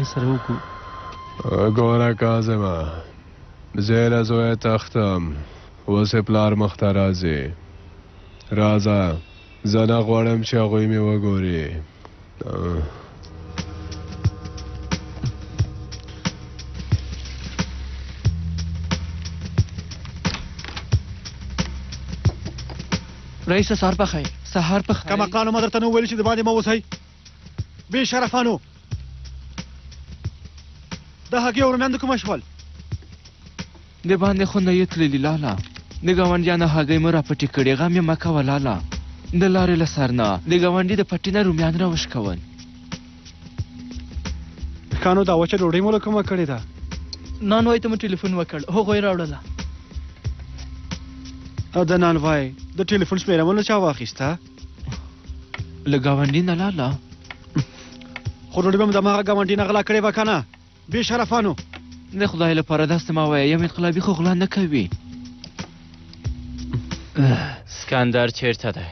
ګاونډي سره وکړو. ګوره کاظمه زه له زوی تختم اوس یې پلار مخ ته راځي. راځه زه نه غواړم چې هغوی مې وګوري. رئیس سهار په خیر. سهار په خیر. کمقانو ما درته نه وویل چې د باندې مه اوسئ بې شرفانو. د هغې ورمیندو کومه شول؟ د باندې خو نه یې تللي لالا. د ګاونډیانو هګۍ مو راپټې کړې. غم یې مه کوه لالا. د لارې له سر نه د ګاونډي د پټي نه رومیان راوشکول. کانو دا وچه ډوډۍ مو له کومه کړې ده؟ نانوای ته مو ټلیفون وکړ، هغوی راوړله. د نانوای د ټلیفون شمېره مو له چا واخیسته؟ له ګاونډي نه لالا. خو ډوډۍ به مو د هماغه ګاونډي نه غلا کړې وه که نه؟ بې شرفانو. د خدای لپاره داسې مه وایه. یم انقلابي خو غلا نه کوي. سکندر چیرته دی؟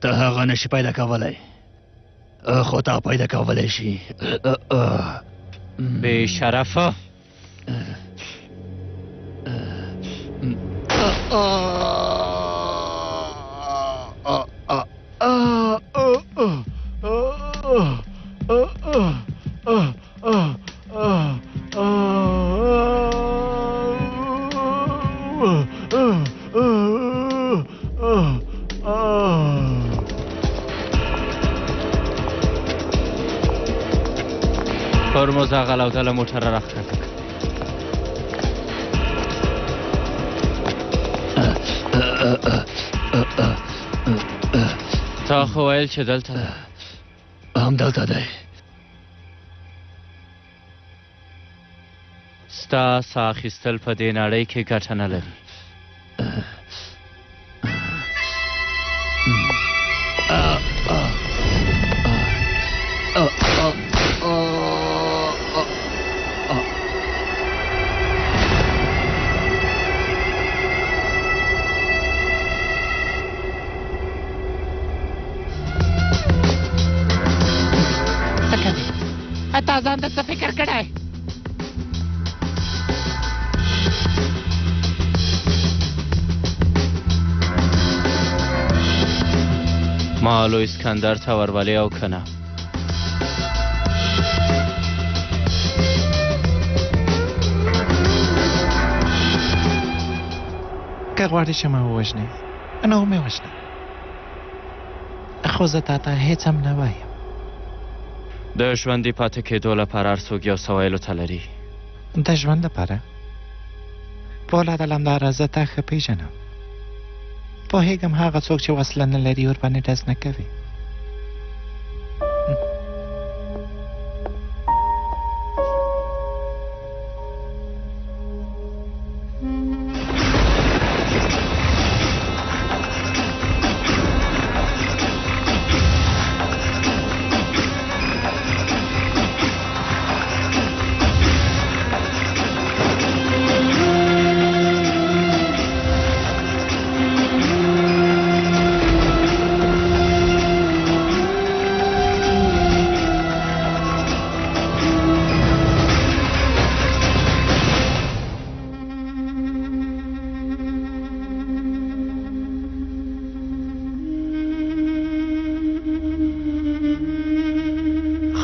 ته هغه نشي پیدا کولی، خو تا پیدا کولی شي. بې شرفه. هرمز اقل او دل موتر را راکړه. تا خو ویل چې دلته ده. همدلته دی. ستا ساه اخیستل په دې نړۍ کې ګټه نه لري. تا ځان ته څه فکر کړی؟ مالو اسکندر ته ورولې او که نه؟ که غواړې چې ما ووژنې نو ومې وژنه، خو زه تا ته هېڅ هم نه وایم. د ژوندي پاتې کېدو لپاره هر څوک یو څه ویلو ته لري. د ژوند لپاره پولاد علمداره زه تا ښه پېژنم. پوهېږم هغه څوک چې وسله نه لري ورباندې ډز نه کوي.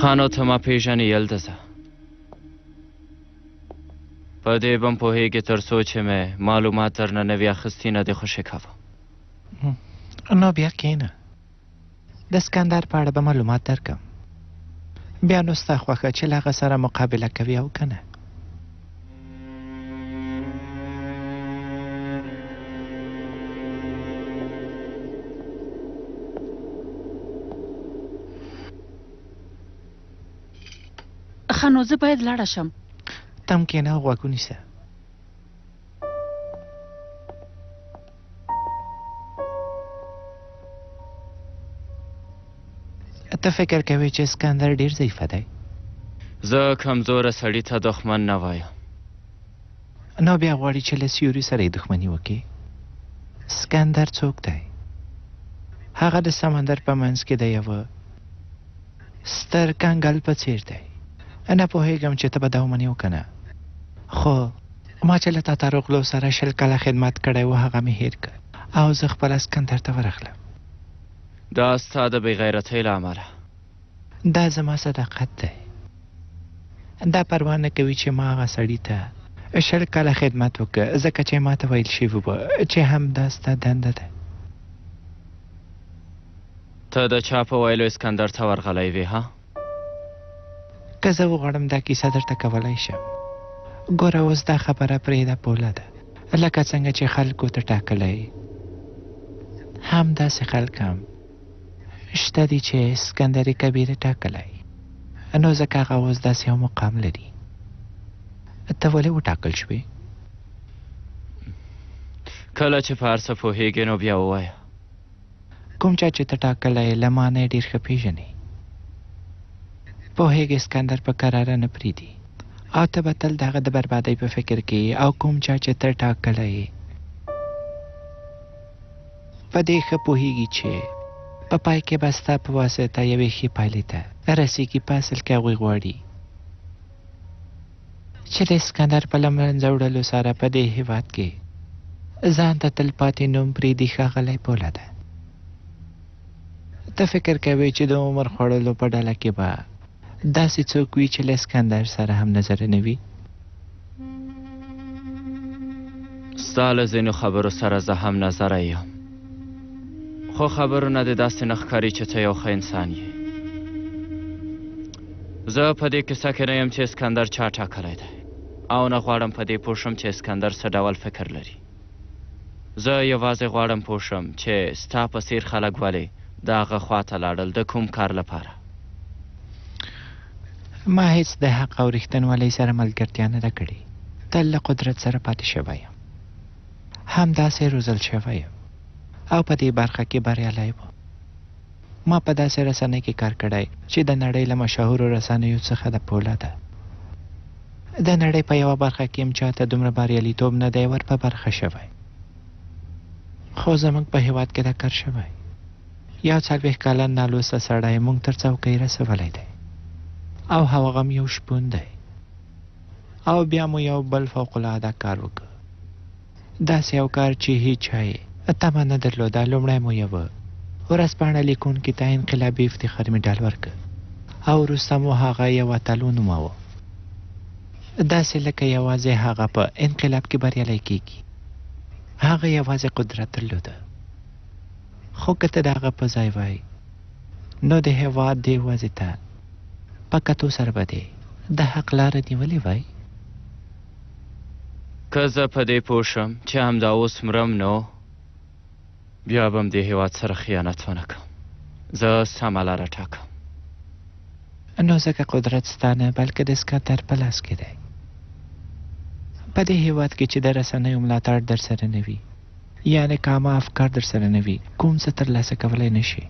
خانو ته ما پېژنې یلدزه. په دې به م پوهېږې تر څو چې مې معلومات درنه نه وي اخیستي نه دې خوشې کوه. نو بیا کښېنه، د اسکندر په اړه به معلومات درکړم. بیا نو ستا خوښه چې له هغه سره مقابله کوي او که نه. ښه نو زه باید لاړه شم. ته هم کښېنه او غوږ ونیسه. ته فکر کوې چې اسکندر ډېر ضعیفه دی؟ زه کمزوره سړي ته دښمن نه وایم. نو بیا غواړي چې له سیوري سره یې دښمني وکړي؟ اسکندر څوک دی؟ هغه د سمندر په منځ کې د یوه ستر کنګل په څیر دی. نه پوهېږم چې ته به دا ومنې او که نه. خو ما چې له تا تاروغلو سره 20 کاله خدمت کړی و هغه مې هېر کړ او زه خپل اسکندر ته ورغلم. دا ستا د بېغیرتۍ له امله. دا زما صداقت دی. دا پروا نه کوي چې ما هغه سړي ته 20 کاله خدمت وکړ ځکه چې ما ته ویل شوي وه چې همدا ستا دنده ده. ته د چا په ویلو اسکندر ته ورغلی وې ها؟ که زه وغواړم دا کیسه درته کولی شم. ګوره اوس دا خبره پرېږده پوله ده. لکه څنګه چې خلکو ته ټاکلی همداسې خلک هم شته دي چې اسکندر کبیر ټاکلی، نو ځکه هغه اوس داسې یو مقام لري. ته ولې وټاکل شوې؟ کله چې په هر څه پوهېږې نو بیا ووایه. کوم چا چې ته ټاکلی له ما نه یې ډېر ښه پېژنې. پوهېږې اسکندر په کراره نه پرېږدي او ته به تل د هغه د بربادۍ په فکر کې یې او کوم چا چې ته ټاکلی یې په دې ښه پوهېږي چې په پای کې به ستا په واسطه یوې ښې پایلې ته رسېږي. په اصل کې هغوی غواړي چې د اسکندر په له منځه وړلو سره په دې هېواد کې ځان ته تل پاتې نوم پرېږدي. ښاغلی پوله ته فکر کوې چې د عمر خوړلو په ډله کې به داسې څوک وي چې له اسکندر سره هم نظر نه وي؟ ستا له ځینو خبرو سره زه هم نظره یم، خو خبرو نه دې داسې نه ښکاري چې ته یو ښه انسان یې. زه په دې کیسه کې نه یم چې اسکندر چا ټاکلی دی او نه غواړم په دې پوه شم چې اسکندر څه ډول فکر لري. زه یوازې غواړم پوه شم چې ستا په څېر خلک ولې د هغه خواته لاړل، د کوم کار لپاره؟ ما هیڅ د حق او رښتینولۍ سره ملګرتیا نه ده کړې. تل له قدرت سره پاتې شوی یم، همداسې روزل شوی یم او په دې برخه کې بریالی وم. ما په داسې رسنۍ کې کار کړی چې د نړۍ له مشهورو رسنیو څخه د پوله ده. د نړۍ په یوه برخه کې هم چاته دومره بریالیتوب نه دی ور په برخه شوی. خو زموږ په هېواد کې دا کار شوی. یو 40 کلن نالوسته سړی موږ تر څوکۍ رسولی دی او هغه هم یو شپون دی. او بیا مو یو بل فوق العاده کار وکړ، داسې یو کار چې هیچ چا یې تمه نه درلوده. لومړی مو یوه ورځپاڼه لیکونکي ته انقلابي افتخاري مډال ورکړ او وروسته مو هغه یو اتل ونوماوه، داسې لکه یوازې هغه په انقلاب کې بریالی کیږي. هغه یوازې قدرت درلوده، خو که ته د هغه په ځای وای نو د هېواد دې وضع ته په کتو سره به دې د حق لاره نیولې وای. که زه په دې پوه شم چې همدا اوس مرم نو بیا به م دې هېواد سره خیانت ونه کړم. زه سمه لاره ټاکم. نو ځکه قدرت ستا نه بلکې د اسکندر په لاس کې دی. په دې هېواد کې چې د رسنیو ملاتړ در سره نه وي، یعنې کامه افکار در سره نه وي، کوم څه ترلاسه کولی نه شي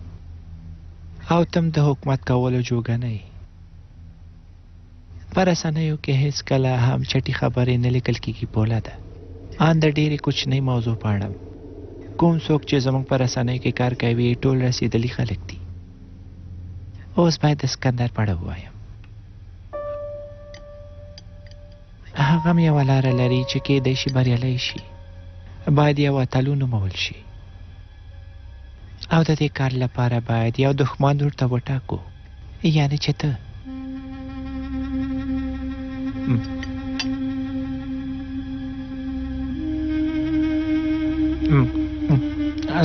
او تم د حکومت کولو جوګه نه یې. په رسنیو کې هیڅ کله هم چټي خبرې نه لیکل کېږي. پوله ده ان د ډېرې کوچنۍ موضوع په اړه کوم څوک چې زموږ په رسنیو کې کار کوي ټول رسېدلي خلک دي. اوس باید د اسکندر په اړه ووایم. هغه هم یوه لاره لري چې کېدی شي بریالی شي. باید یو اتل ونومول شي او د دې کار لپاره باید یو دښمن ورته وټاکو، یعنې چې ته.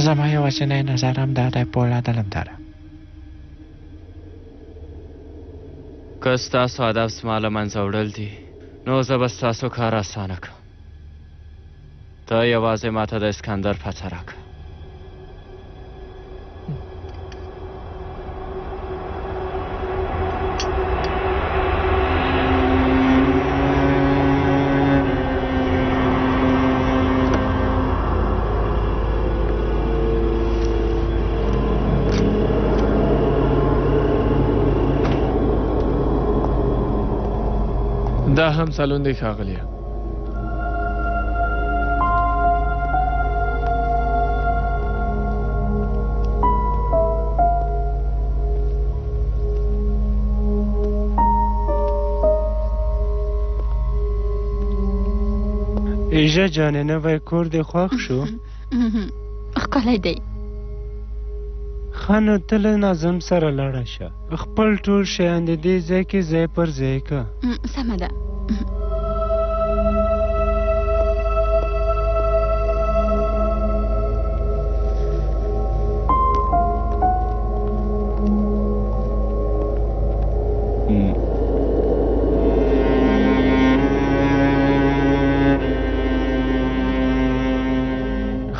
زما یوازینی نظر هم دا دی پوله دلمداره. که ستاسو هدف زما له منځه وړل دي نو زه به ستاسو کار اسانه کړم. ته یوازې ماته د اسکندر پته راکړه. دا هم سالون دی ښاغلیه. ایجا جانې نوی کور دې خوښ شو؟ ښکلی دی. ښه نو ته له ناظم سره لاړه شه، خپل ټول شیان د دې ځای کې ځای پر ځای که. سمه ده.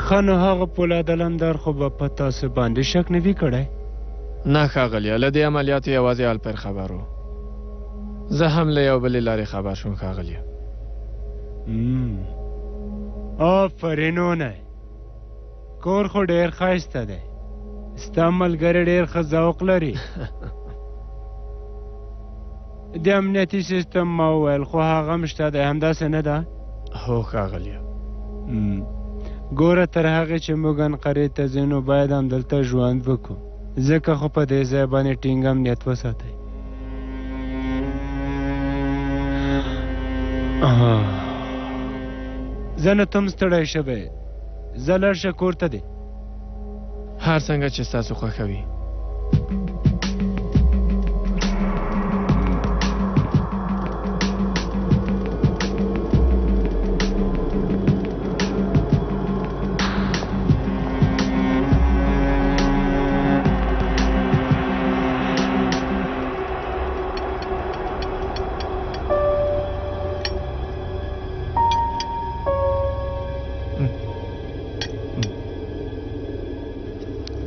ښه نو هغه پولاد علمدار خو به په تاسو باندې شک نه وي کړی؟ نه ښاغلیه، له دې عملیاتو یوازې الپر خبر و. زه هم له یو بلې لارې خبر شوم ښاغلیه. آفرین اونی، کور خو ډېر ښایسته دی، ستا ملګری ډېر ښه ذوق لري. د امنیتي سیستم ما وویل خو هغه هم شته دی، همداسې نه ده؟ هو ښاغلیه. ګوره تر هغې چې موږ انقرې ته ځو نو باید همدلته ژوند وکړو، ځکه خو په دې ځای باندې ټینګ امنیت وساتئ. زه نه تم ستړی شوی، ځه لاړ شه کور ته دی. هر څنګه چې ستاسو خوښه وي.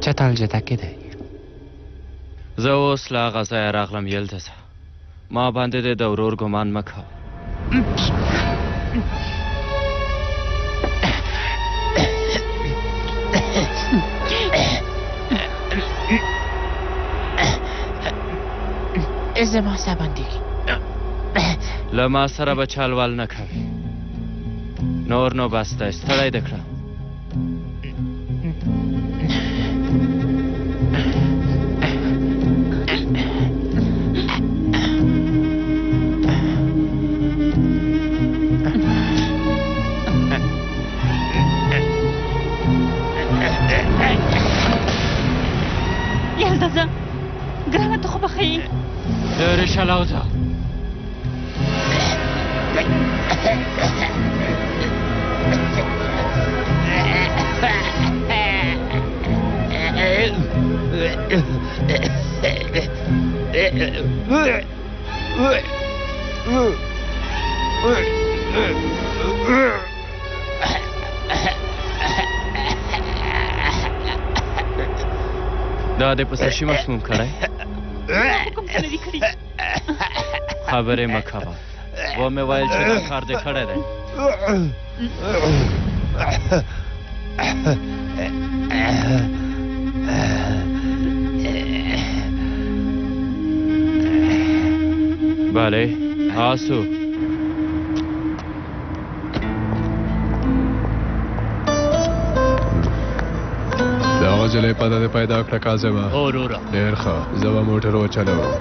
چتال جدا کې دی. زه اوس له هغه ځایه راغلم یلدزه، ما باندې دې د ورور ګمان مه کوه. زما سبندی له ما سره به چالوال نه کوي. نور نو بس دی، ستړی دې کړه. یلدزه ګرانه ته خو به ښه یې. لرې شلاوزه. دا دې په څه شي مسموم کړی؟ کوم څه نه دي کړي. خبرې مه کوه، ومې ویل چې دا کار دې کړی دی. بله آسو د هغه جلۍ پته دې پیدا کړه کاظمه؟ هو وروره. ډېر ښه، زه به موټر وچلوم.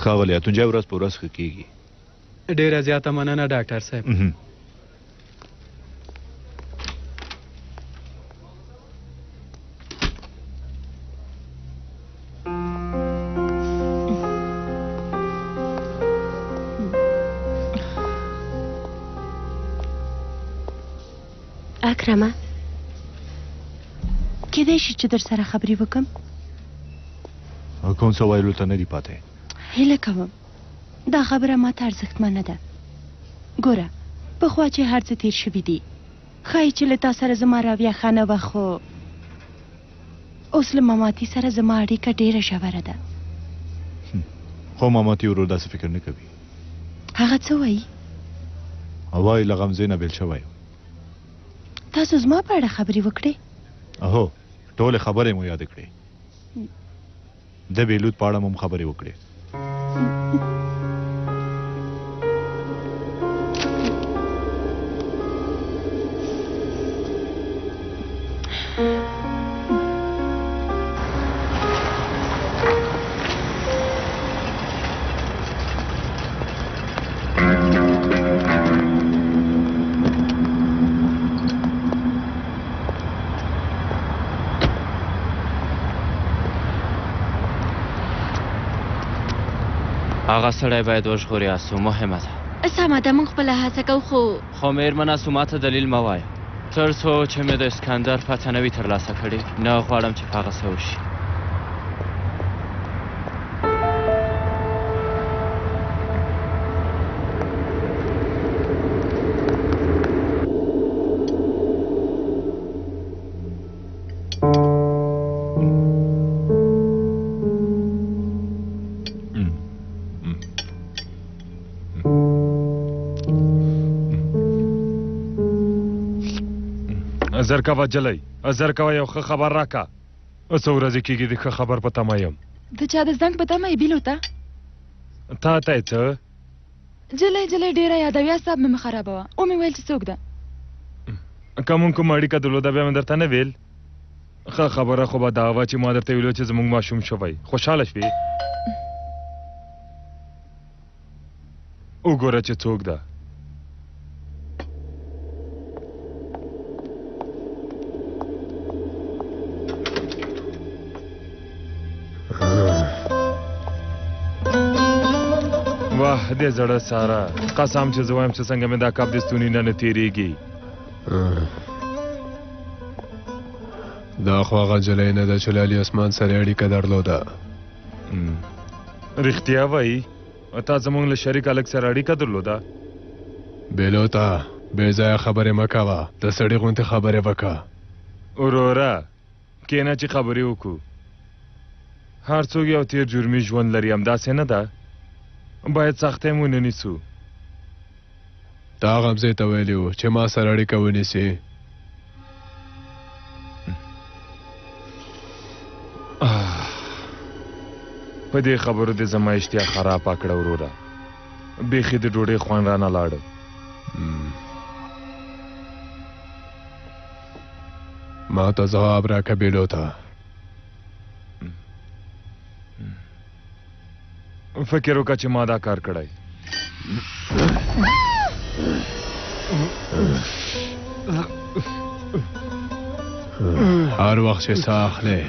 ښاغلی اتونجی ورځ په ورځ ښه کېږي. ډېره زیاته مننه ډاکټر صاحب. اکرمه کېدای شي چې در سره خبرې وکم. کوم څه ویلو ته نه دی پاتې. هیله کوم دا خبره ماته ارزښتمنه ده. ګوره پخوا چې هر څه تیر شوي دي ښایي چې له تا سره زما راویه ښه نه وه، خو اوس له ماماتي سره زما اړیکه ډېره ژوره ده. خو ماماتي ورور داسې فکر نه کوي. هغه څه وایي؟ وایي له غمزې نه بېل شوی. تاسو زما په اړه خبرې وکړې؟ اهو ټولې خبرې مو یاد کړې. د بیلود په اړه مو خبرې وکړې. هغه سړی باید وژغوري آسو، مهمه ده. سمه ده، موږ خپله هڅه کوو، خو میرمن آسو ماته دلیل مه وایه، تر څو چې مې د اسکندر پته نه وي ترلاسه کړې. نه غواړم چې په هغه څه وشي. ازر کوه جلی، ازر کوه یو ښه خبر راکه. څو ورځې کېږي د ښه خبر په تمه یم. د چا د زنګ په تمه یې بیلو ته؟ تا ته یې څه؟ جلی ډېره یادوي، اعصاب مې خرابوه. ومې ویل چې څوک ده؟ که مونږ کومه اړیکه درلوده بیا مې درته نه ویل. ښه خبره خو به دا وه چې ما درته ویلو چې زموږ ماشوم شوی. خوشحاله شوې؟ وګوره چې څوک ده. واه دې زړه ساره، قسم چې زه وایم چې څنګه مې دا کب د ستوني نه تېرېږي. دا خو هغه نجلۍ نه ده چې له علي اسمان سره اړیکه درلوده. رښتیا وایي؟ تا زموږ له شریک هلک سره اړیکه درلوده؟ بیلوته بې ځایه خبرې مه کوه، د سړي غوندې خبرې وکړه. وروره کښېنه چې خبرې وکړو. هر څوک یو تیر جرمي ژوند لري، همداسې نه ده؟ باید سختۍ مو نه نیسو. تا غمزې ته ویلي وو چې ما سره اړیکه ونیسي. په دې خبرو دې زما اشتیا خرابه کړه وروره. بیخي د ډوډۍ خوند رانه لاړه. ما ته ځواب راکړه بیلوته. فکر وکړه چې ما دا کار کړی. هر وخت چې ساه اخلې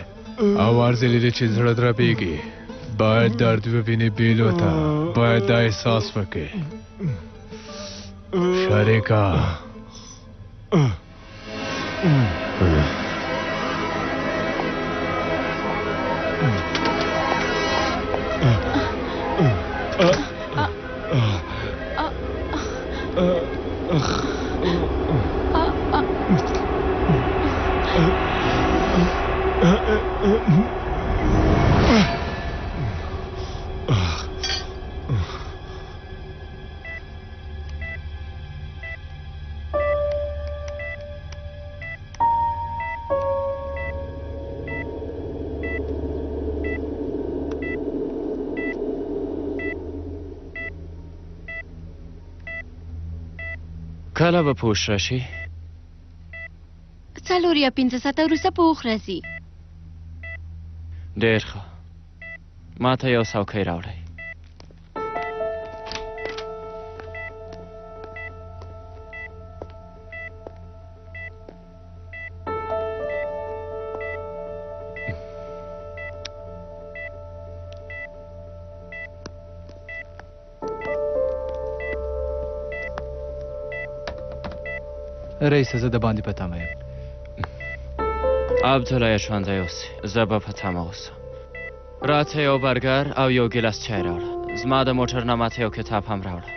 او ورځې لري چې زړه دربېږي باید درد ووینې بیلوته، باید دا احساس وکړې. شریکه کله به پوش راشي؟ 4 یا 5 ساعته وروسته پوخ راځي. ډېر ښه، ما ته یو څوکۍ راوړئ. رئیس زه د باندې په تمه یم. عبدالله ژوندی اوسې، زه به په تمه اوسم. راته یو برګر او یو ګیلاس چای راوړه. زما د موټر نه ماته یو کتاب هم راوړه.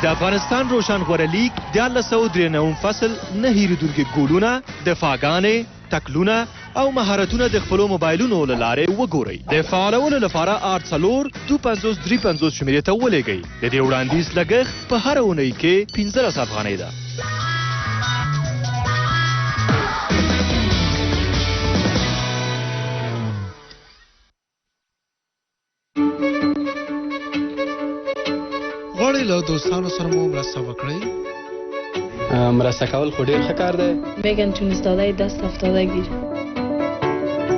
د افغانستان روشنغوره لیگ د 1993 فصل نه هیریدونکي ګولونه، دفاعګانې، تکلونه او مهارتونه د خپلو موبایلونو له لارې وګورئ. د فعالولو لپاره 84-353 شمیرې ته ولېږئ. د دې وړاندیز لګښت په هره اونۍ کې 15 افغانۍ ده. غواړئ له دوستانو سره مو مرسته وکړئ؟ مرسته کول خو ډیر ښه کار دی. میگن تونستاده دست افتاده گیر.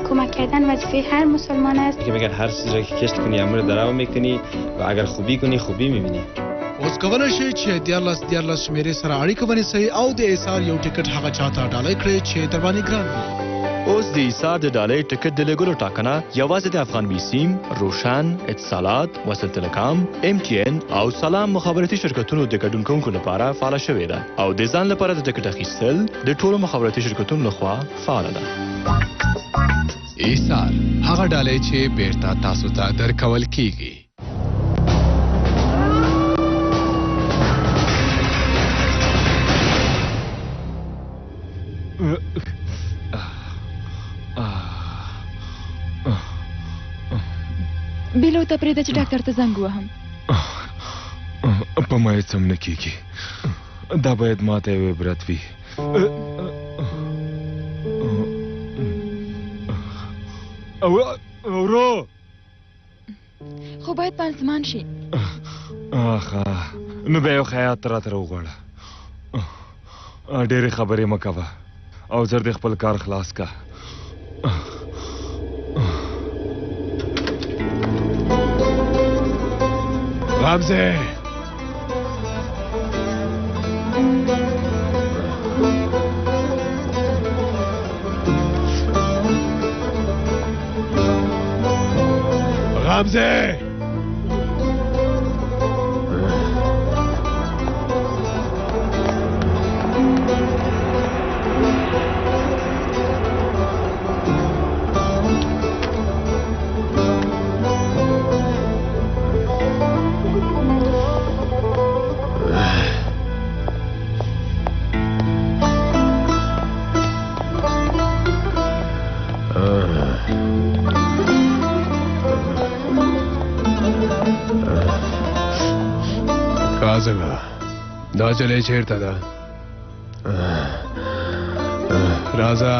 کمک کردن وظیفه هر مسلمان است. که میگن هر چیزی که کشت کنی امر درو میکنی و اگر خوبی کنی خوبی میبینی. اوس کولی شئ چې 14 شمیرې سره اړیکه ونیسئ او د ایثار یو ټکټ هغه چاته ډالۍ کړئ چې در باندې ګران وي. اوس د ایثار د ډالۍ ټکټ د لګولو ټاکنه یوازې د افغان بیسیم، روشن، اتصالات، وصل تلکام، MTN او سلام مخابراتي شرکتونو د ګډون کوونکو لپاره فعاله شوې ده او د ځان لپاره د ټکټ اخیستل د ټولو مخابراتي شرکتونو لخوا فعاله ده. ایثار هغه ډالۍ چې بیرته تاسو ته درکول کیږي. بیلو ته پرېږده چې ډاکټر ته زنګ ووهم. په ما هېڅ هم نه کېږي. دا باید ماته یو عبرت وي. ورو خو باید پانسمان شي. آخه نو بیا یو خیاط راته راوغواړه. ډېرې خبرې مه کوه او زر دې خپل کار خلاص که. غمزه غمزه کاظمه دا جلۍ چیرته ده؟ راځه.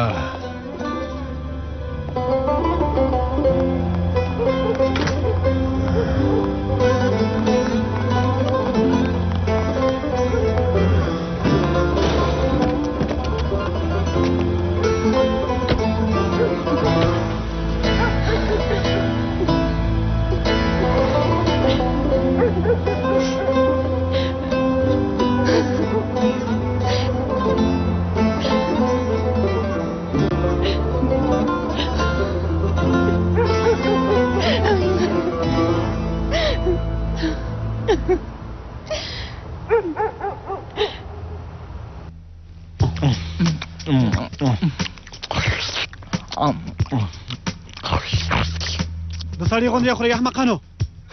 د سړي غوندې خورئ احمقانو.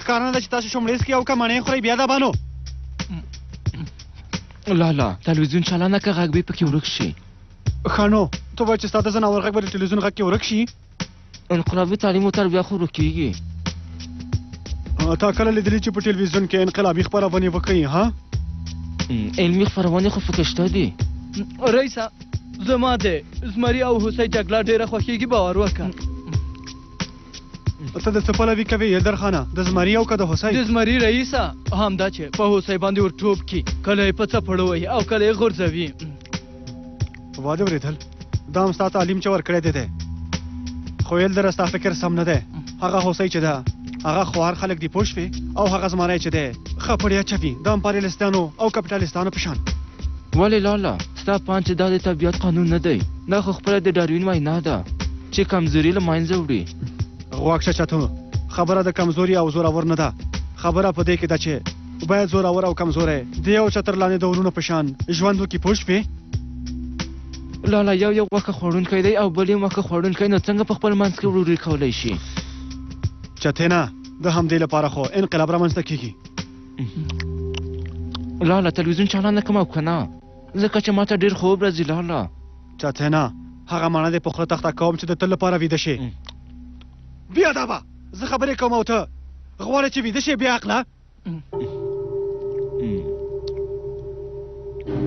ښکاره نه ده چې تاسو شومړې څکئ او که مڼې خورئ بیا دا بانو. لالا تلویزیون چالانه که غږ به پکې ورک شي. ښه نو ته وایې چې ستا د ځناور غږ به د ټلویزیون غږ کې ورک شي. انقلابي تعلیم و تربیه خو ورکېږي. تا کله لیدلی چې په ټلویزیون کې انقلابي خپرونې وکړي ها علمي خپرونې خو پکې شته دي رئیسه زما د زمري او هوسۍ جګړه ډېره خوښېږي باور وکړه ته د څه پلوي کوې یلدر خانه د زمري او که د هوسۍ د زمري رئیسه همدا چې په هوسۍ باندې ور ټوپ کي کله یې په څپړو وهي او کله یې غورځوي واده اورېدل دا هم ستا تعلیم چې ورکړی دی خو یلدره ستا فکر سم نه دی هغه هوسۍ چې ده هغه خوار خلک دي پوه شوې او هغه زمری چې دی ښه پړیا چوي د امپریالیستانو او کپیټالیستانو په شان ولې لالا ستا پام چې دا د طبیعت قانون نه دی دا خو خپله د ډاروین وینا ده چې کمزوري له منځه وړي غوږ شه چتو خبره د کمزوري او زورور نه ده خبره په دې کې ده چې باید زورور او کمزوری د یو چتر لاندې د ورونو په شان ژوند وکړي پوه شوې لالا یو غوښه خوړونکی دی او بل یې غوښه خوړونکی نو څنګه په خپل منځ کې وروري کولی شي چتې نه د همدې لپاره خو انقلاب رامنځته کېږي لالا تلویزیون چالانه کوم او که نه ځکه چې ماته ډېر خوب راځي لالا چتې نه هغه ماڼه دې په خوله تخته کوم چې د تل لپاره ویده شي بیا دا به زه خبرې کوم او ته غواړې چې ویده شي بیا عقله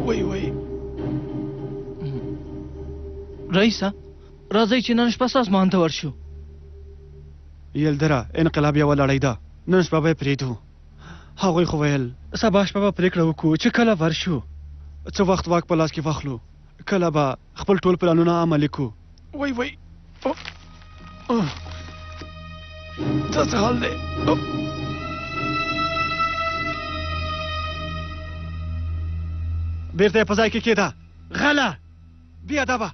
وای رئیسه راځئ چې نن شپه سازمان ته ورشو یلدره انقلاب یوه لړۍ ده نن شپه به یې پرېږدو هغوی خو ویل سبا شپه به پرېکړه وکړو چې کله ورشو څه وخت واک په لاس کې واخلو کله به خپل ټول پلانونه عملي کړو وای دا څه حال دی بیرته یې په ځای کې کېده غله بیا دا به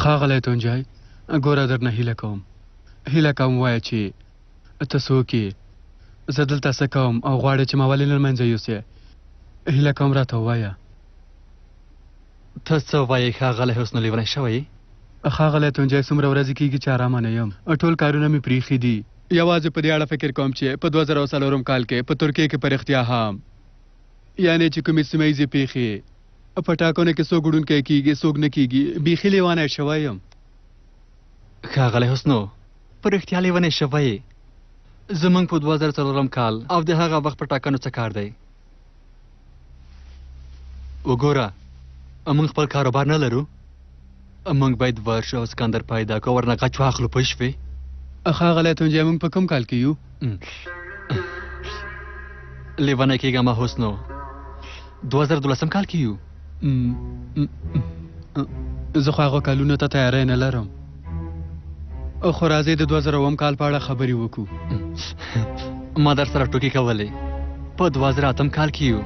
ښاغلی تونجای ګوره درنه هیله کوم وایه چې ته څوک یې زه دلته څه کوم او غواړې چې ما ولې له منځه یوسې هیله کوم راته ووایه ته څه وایې ښاغلی حسن لیونی شوی ښاغلی تونجای څومره ورځې کېږي چې ارامه نه یم ټول کارونه مې پرېښي دي یوازې په دې اړه فکر کوم چې په 2004 کال کې په ترکیې کې په رښتیا هم یعنې چې کومې سیمه ییزې پیښې په ټاکنو کې څوک ګډونکی کېږي څوک نه کېږي بیخي لیونی شوی یم ښاغلی حسنو په رښتیا لیونی شوی زموږ په 2004 کال او د هغه وخت په ټاکنو څه کار دی وګوره موږ خپل کاروبار نه لرو موږ باید ورشو او سکندر پیدا کړو ورنه غچ واخلو پوه شوې ښاغلی تونجای موږ په کوم کال کې یو لیونی کېږه ما حسنو 2012 کال کې یو زه خو هغو کالونو ته تیاری نه لرم خو راځئ د 2009 کال په اړه خبرې وکړو ما در سره ټوکې کولې په 2008 کال کې یو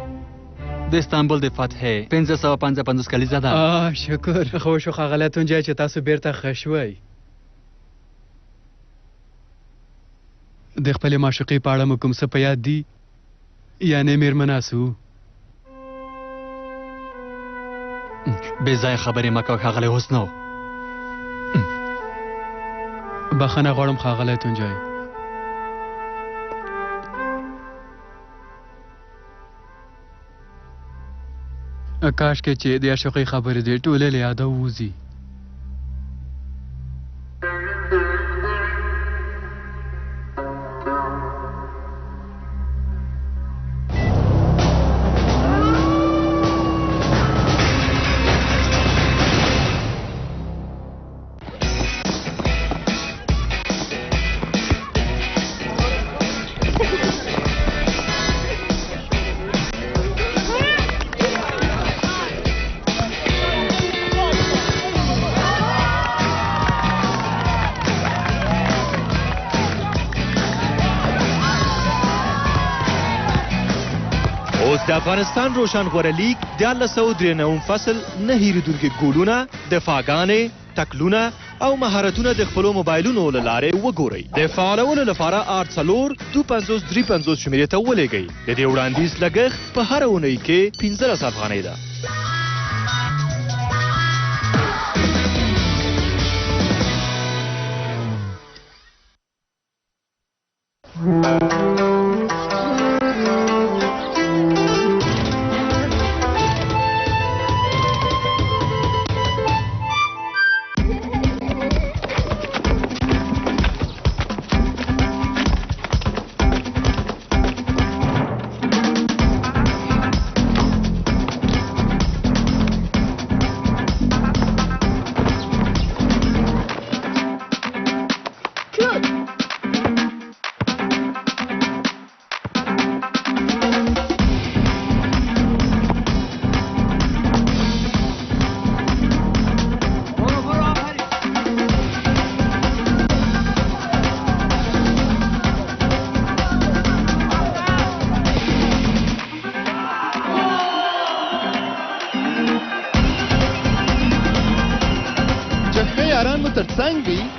د استانبول د فتحې 555 کلیزه ده شکر خو شو ښاغلی تونجای چې تاسو بیرته ښه شوئ د خپلې معشوقې په اړه مو کوم څه په یاد دي یعنې میرمنه سو بې ځایه خبرې مه کوه ښاغلی حسنو بخښنه غواړم ښاغلی تونجای کاشکې چې د عاشقۍ خبرې دې ټولې له یاده ووځي د افغانستان روشنغوره لیگ د 1993 فصل نه هیریدونکي ګولونه، دفاعګانې، ټکلونه او مهارتونه د خپلو موبایلونو له لارې وګورئ. د فعالولو لپاره 84255350 شمیرې ته ولېږئ. د دې وړاندیز لګښت په هره اونۍ کې 15 افغانۍ ده.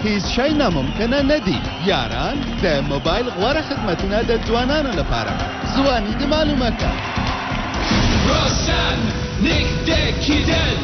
هیڅ شی ناممکنه نه دي. یاران د موبایل غوره خدمتونه د ځوانانو لپاره. ځواني دې معلومه کړه. روشن نږدې کیدل.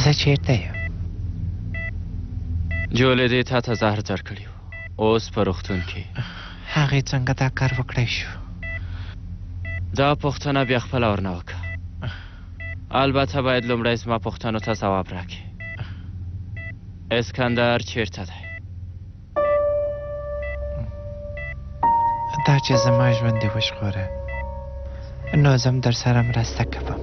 زه چیرته یم؟ جولې دې تا ته زهر زر کړي وو، اوس په روغتون کې. هغې څنګه دا کار وکړی شو؟ دا پوښتنه بیا خپله ورنه وکړه. البته باید لومړی زما پوښتنو ته ځواب راکړې. اسکندر چیرته دی؟ دا چې زما ژوند دې وژغوره نو زم در سره مرسته کوم.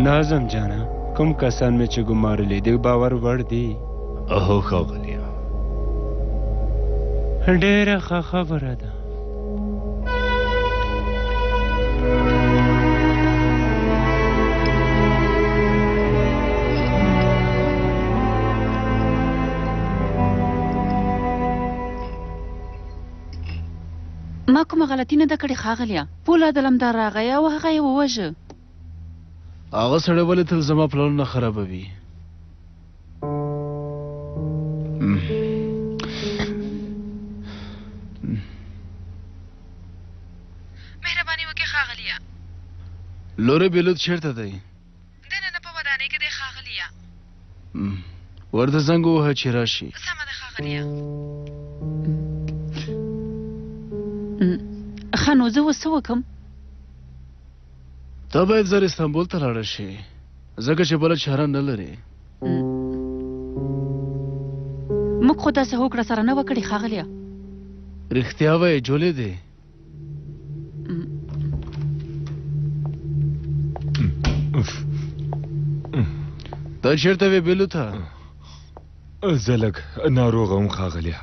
ناظم جانا کوم کسان مې چې ګمارلي دي باور وړ دي؟ اوهو ښاغلیه، ډېره ښه خبره ده. ما کومه غلطي نه ده کړې ښاغلیه پولاد علمدار راغی او هغه یې ووژه هغه سړی ولې تل زما پلانونه خرابوي مهرباني وکړئ ښاغلیه لورې بېلوت چېرته دی دننه په ودانۍ کې دی ښاغلیه ورته زنګ ووهه چې راشي سمه ده ښاغلیه ښه نو زه اوس څه وکړم ته باید زر استانبول ته لاړه شي ځکه چې بله چاره نه لرې موږ خو داسې هوکړه سره نه وه کړې ښاغلیه رښتیا وایې جولې دی ته چېرته وې بېلوته زه لږ ناروغه وم ښاغلیه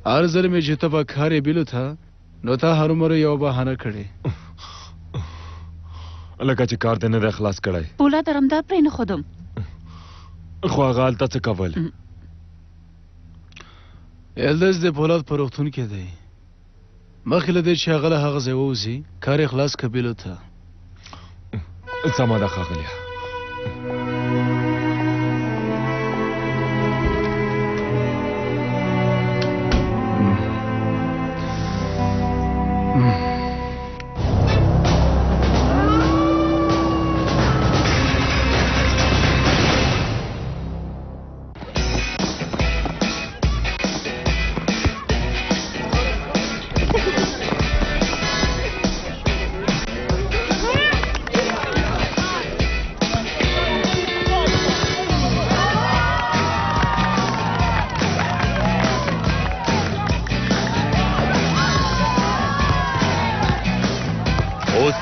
هر ځل مې چې ته به کار یې بېلوته نو تا هرومرو یوه بهانه کړې لکه چې کار دې نه دی خلاص کړی پولاد علمدار پرې نه ښودم خو هغه هلته څه کول الدس د پولاد په روغتون کې دی مخکې له دې چې هغه له هغه ځای ووځي کار یې خلاص که بېلوته سمه ده ښاغلیه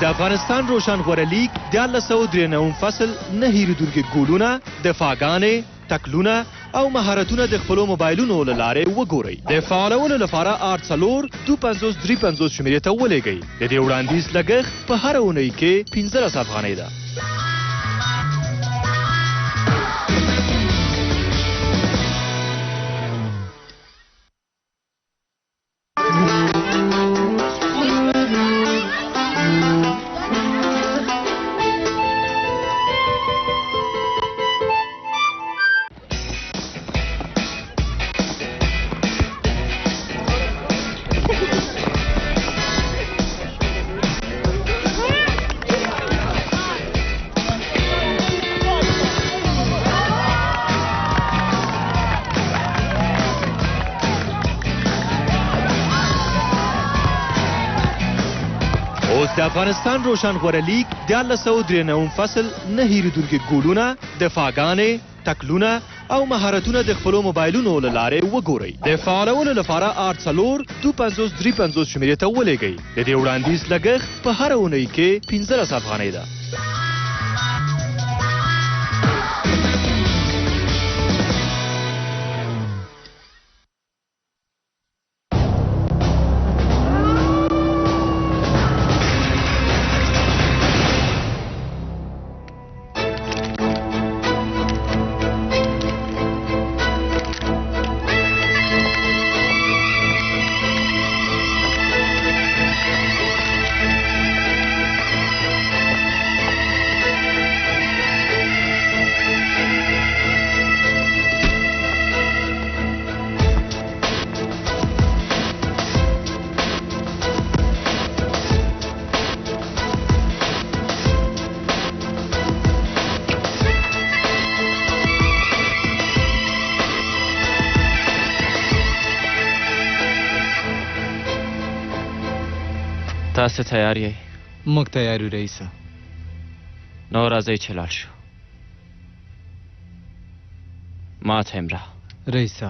د افغانستان روشنغوره لیگ 1493 فصل نه هیریدونکي ګولونه دفاعګانې تکلونه او مهارتونه د خپلو موبایلونو له لارې وګورئ د فعالولو لپاره 8435 شمیرې ته ولېږئ د دې وړاندیز لګښت په هره اونۍ کې 15 افغانۍ ده د افغانستان روشنغوره لیگ 1493 فصل نه هیریدونکي ګولونه دفاعګانې تکلونه او مهارتونه د خپلو موبایلونو له لارې وګورئ د فعالولو لپاره 8435 شمیرې ته ولېږئ د دې وړاندیز لګښت په هره اونۍ کې 15 افغانۍ ده تاسو تیار یې موږ تیار یو رئیسه نو راځئ چې لاړ شو ما ته امرا رئیسه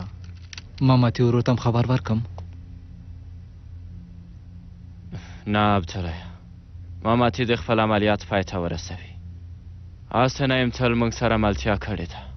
ما ماتې ورور ته هم خبر ورکم نه عبدالله ما ماتې د خپل عملیات پای ته ورسوي هسې نه یم تل موږ سره ملتیا کړې ده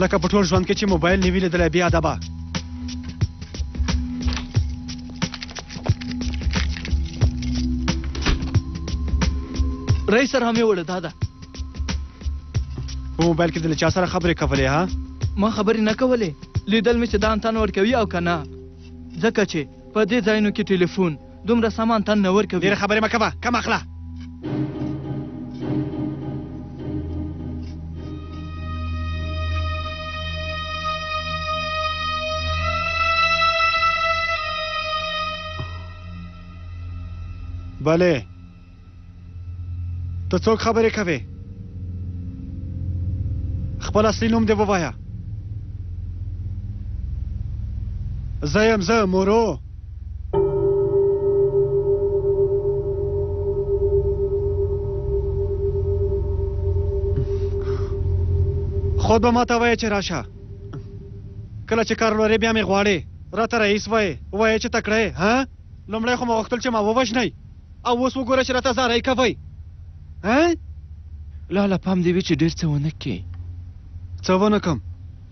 لکه په ټول ژوند کې چې موبایل نه وي لیدلی بې ادبه. رئیس سره همې وړه دا ده. په موبایل کې د له چا سره خبرې کولې ها؟ ما خبرې نه کولې، لیدل مې چې دا انتن ورکوي او که نه، ځکه چې په دې ځایونو کې ټلیفون دومره سم انتن نه ورکوي. ډېره خبرې مه کوه، کم اخله. بله ته څوک خبرې کوې؟ خپل اصلي نوم دې ووایه. زه یم زه مورو. خود به ماته وایه چې راشه. کله چې کار لرې بیا مې غواړې راته رئیس وایې چې تکړه یې. ها لومړی خو ما غوښتل چې ما ووژنئ او اوس وګوره چې راته زارۍ کوئ. لاله پام دې وي چې ډېر څه ونه کړې. څه ونه کړم؟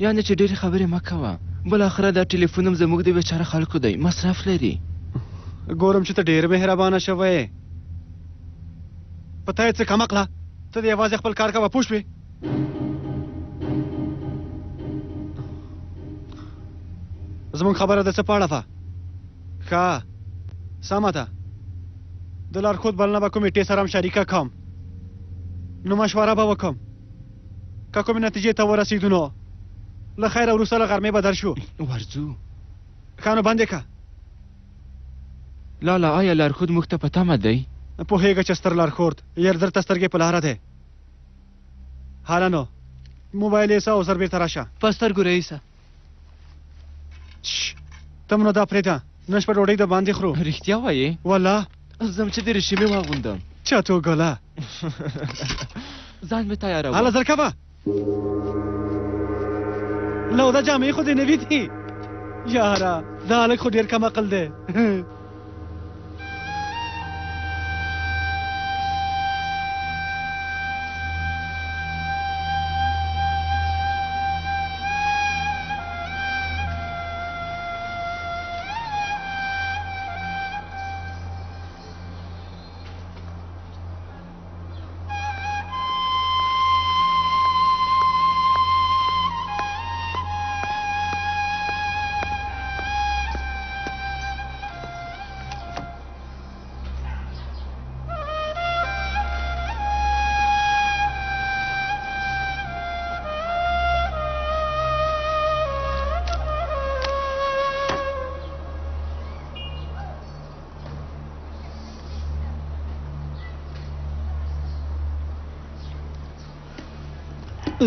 یعنې چې ډېرې خبرې مه کوه. بالاخره دا ټلیفون هم زموږ د بېچاره خلکو دی، مصرف لري. ګورم چې ته ډېر مهربانه شوی. په تا یې څه کم عقله؟ ته دې یوازې خپل کار کوه، پوه شوې؟ زموږ خبره د څه په اړه وه؟ ښه سمه ده. د لارښود بلنه به کمېټې سره هم شریکه کړم، نو مشوره به وکړم. که کومې نتیجې ته ورسېدو نو له خیره وروسته له غرمې به درشو. ورځو. ښه نو بند یې کړه. لاله آیا لارښود موږ ته په تمه دی؟ پوهېږه چې ستر لارښود یردر ته سترګې په لاره دی. حالا نو موبایل یې او زر بېرته راشه. په سترګو رئیسه. ته نو دا پرېږده، نن شپه ډوډۍ د باندې خورو. رښتیا وایې؟ والله ځم چې د ریشمې واغوندم. چاتو ګله ځان مې تیاروه. هله زر کوه. لو دا جامې خو دې نوي دي یاره. دا هلک خو ډېر کم عقل دی.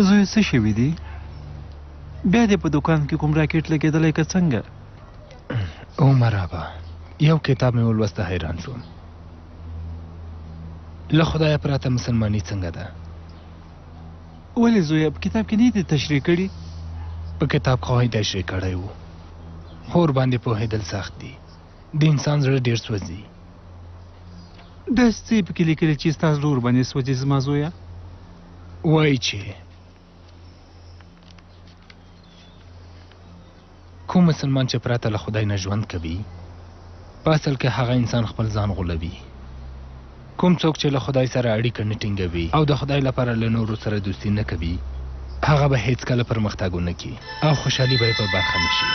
زوی څه شوي دي؟ بیا دې په دوکان کې کوم راکټ لګېدلی که څنګه؟ عمر ابا یو کتاب مې ولوسته حیران شوم. له خدایه پرته مسلماني څنګه ده؟ ولې زویه په کتاب کې نه دي تشریح کړي؟ په کتاب خو یې تشریح کړی و، خو ورباندې پوهېدل سخت دي. د انسان زړه ډېر سوځي. داسې څه یې پکې لیکلي چې ستا زړه ورباندې سوځي زما زویه؟ وایي چې کوم مسلمان چې پرته له خدای نه ژوند کوي، په اصل کې هغه انسان خپل ځان غولوي. کوم څوک چې له خدای سره اړیکه نه ټینګوي او د خدای لپاره له نورو سره دوستي نه کوي، هغه به هیڅکله پرمختګ ونه کړي او خوشحالي به یې په برخه نه شي.